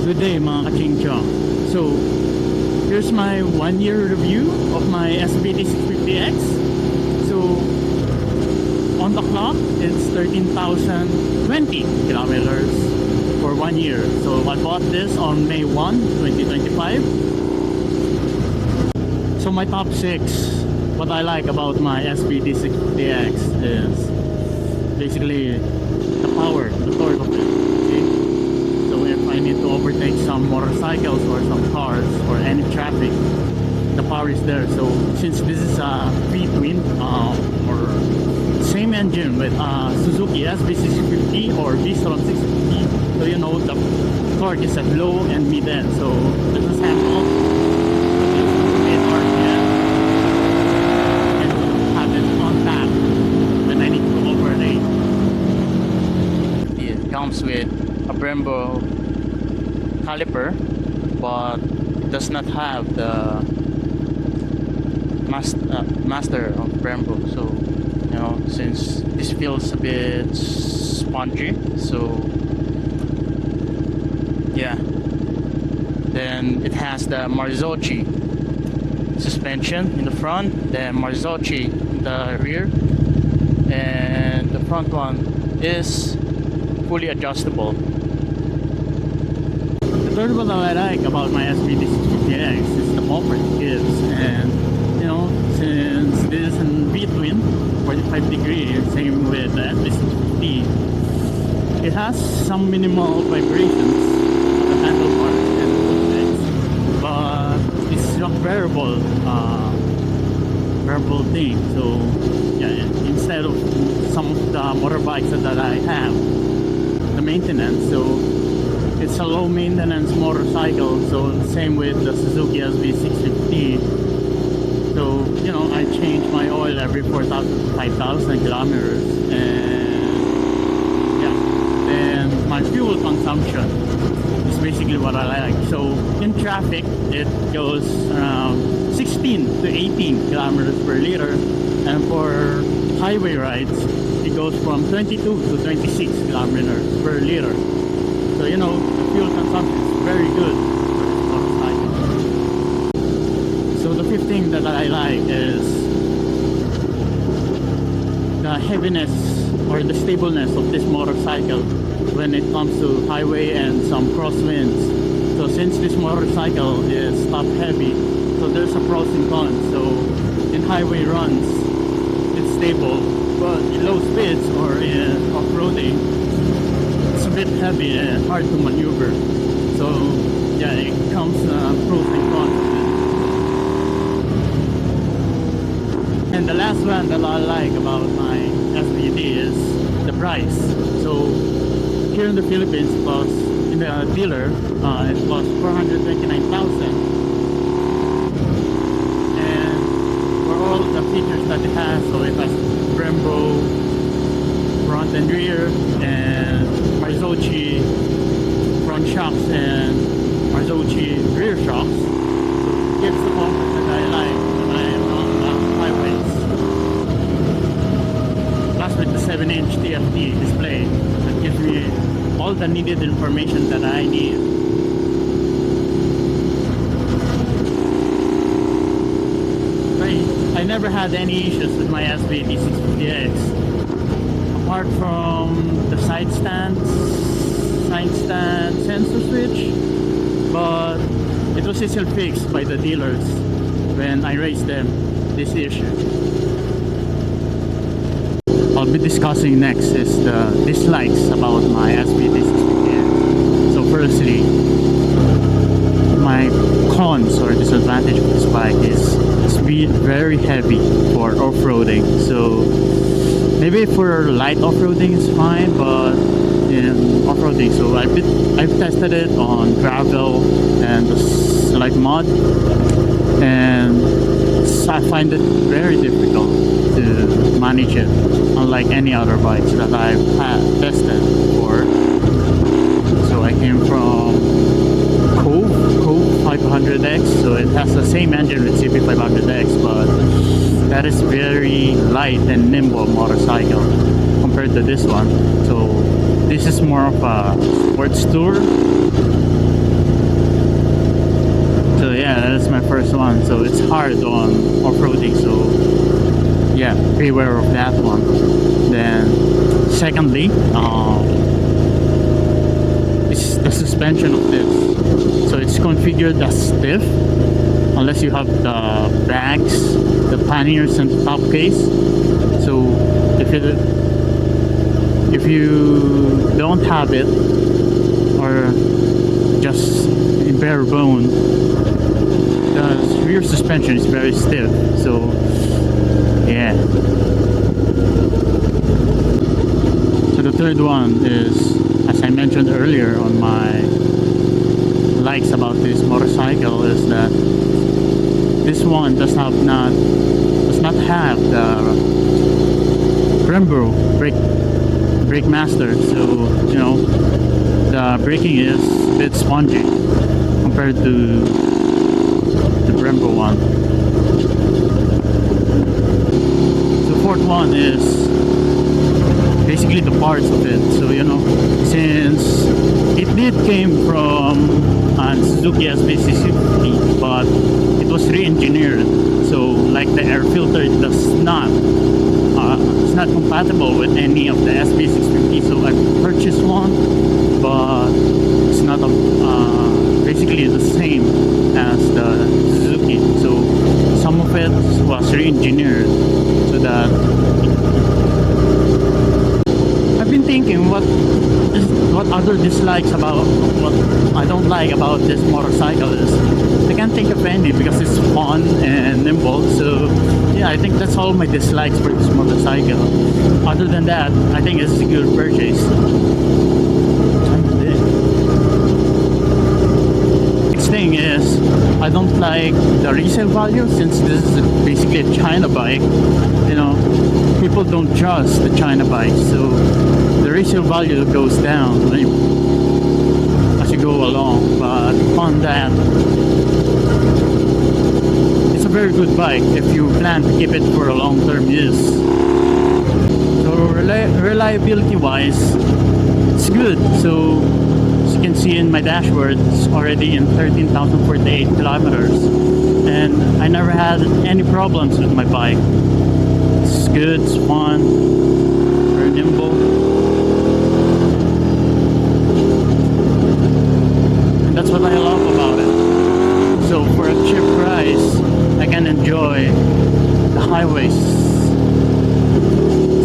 Good day mga kachingchong. So, here's my 1-year review of my SVT650x. So, on the clock, it's 13,020 kilometers for 1 year. So, I bought this on May 1, 2025. So, my top 6, what I like about my SVT650x is basically the power, the torque of it. I need to overtake some motorcycles or some cars or any traffic, the power is there. So since this is a V-twin or same engine with Suzuki SVT650 or V-Strom 650, so you know the torque is at low and mid-end. So this is sample mid RPM and have it on tap when I need to overtake. It comes with a Brembo caliper, but it does not have the master of Brembo. So you know, since this feels a bit spongy, so yeah. Then it has the Marzocchi suspension in the front, the Marzocchi in the rear, and the front one is fully adjustable. The third one that I like about my SVT650x is the bumper it gives, and you know, since this is in V-twin 45 degrees, same with the SVT650, it has some minimal vibrations on the handlebars and footpegs, but it's a variable thing. So yeah, instead of some of the motorbikes that I have, the maintenance, so it's a low maintenance motorcycle. So same with the Suzuki SV650. So you know, I change my oil every 4,000 to 5,000 kilometers, and yeah, then my fuel consumption is basically what I like. So in traffic it goes around 16 to 18 kilometers per liter, and for highway rides it goes from 22 to 26 kilometers per liter. So you know, the fuel consumption is very good for this motorcycle. So the fifth thing that I like is the heaviness or the stableness of this motorcycle when it comes to highway and some crosswinds. So since this motorcycle is top heavy, so there's a pros and cons. So in highway runs it's stable, but in low speeds or in off-roading it's a bit heavy and hard to maneuver. So yeah, it comes pros and cons. And the last one that I like about my SVT is the price. So here in the Philippines, plus in the dealer, it was 429,000, and for all the features that it has, so it has Brembo front and rear, and Marzocchi front shocks and Marzocchi rear shocks. So it gives the comfort that I like when I am on highways. Plus with the 7-inch TFT display that gives me all the needed information that I need. I never had any issues with my SVT650x. Apart from the side stand sensor switch, but it was still fixed by the dealers when I raised them this issue. I'll be discussing next is the dislikes about my SVT650x. So firstly, my cons or disadvantage of this bike is it's very heavy for off-roading. So maybe for light off-roading it's fine, but in off-roading, so I've tested it on gravel and like mud, and I find it very difficult to manage it, unlike any other bikes that I've tested before. So I came from Cove 500X, so it has the same engine with CP500X, but that is very light and nimble motorcycle compared to this one. So this is more of a sports tour my first one, so it's hard on off-roading, so yeah, beware of that one. Then secondly, it's the suspension of this. So it's configured as stiff unless you have the bags, the panniers and the top case. So if you don't have it, or just in bare bone, the rear suspension is very stiff. So yeah. So the third one is, as I mentioned earlier on my likes about this motorcycle, is that this one does not have the Brembo brake master. So you know, the braking is a bit spongy compared to the Brembo one. The fourth one is basically the parts of it. So you know, since it did came from Suzuki SVT650, but it was re-engineered, so like the air filter does not it's not compatible with any of the SVT650. So I purchased one, but it's not basically the same as the Suzuki. So some of it was re-engineered so that I've been thinking what other dislikes about what I don't like about this motorcycle is. I can't think of any because it's fun and nimble. So yeah, I think that's all my dislikes for this motorcycle. Other than that, I think it's a good purchase. Next thing is, I don't like the resale value, since this is basically a China bike. You know, people don't trust the China bikes, so the resale value goes down as you go along. But on that, it's a very good bike if you plan to keep it for a long-term use. So reliability wise, it's good. So as you can see in my dashboard, it's already in 13,048 kilometers, and I never had any problems with my bike. It's good, it's fun, very nimble, and that's what I love about it. So for a cheap price, I can enjoy the highways,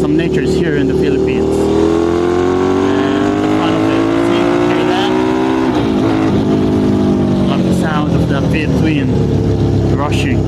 some natures here in the Philippines, and the fun of it. See, hear that? I love the sound of the between rushing.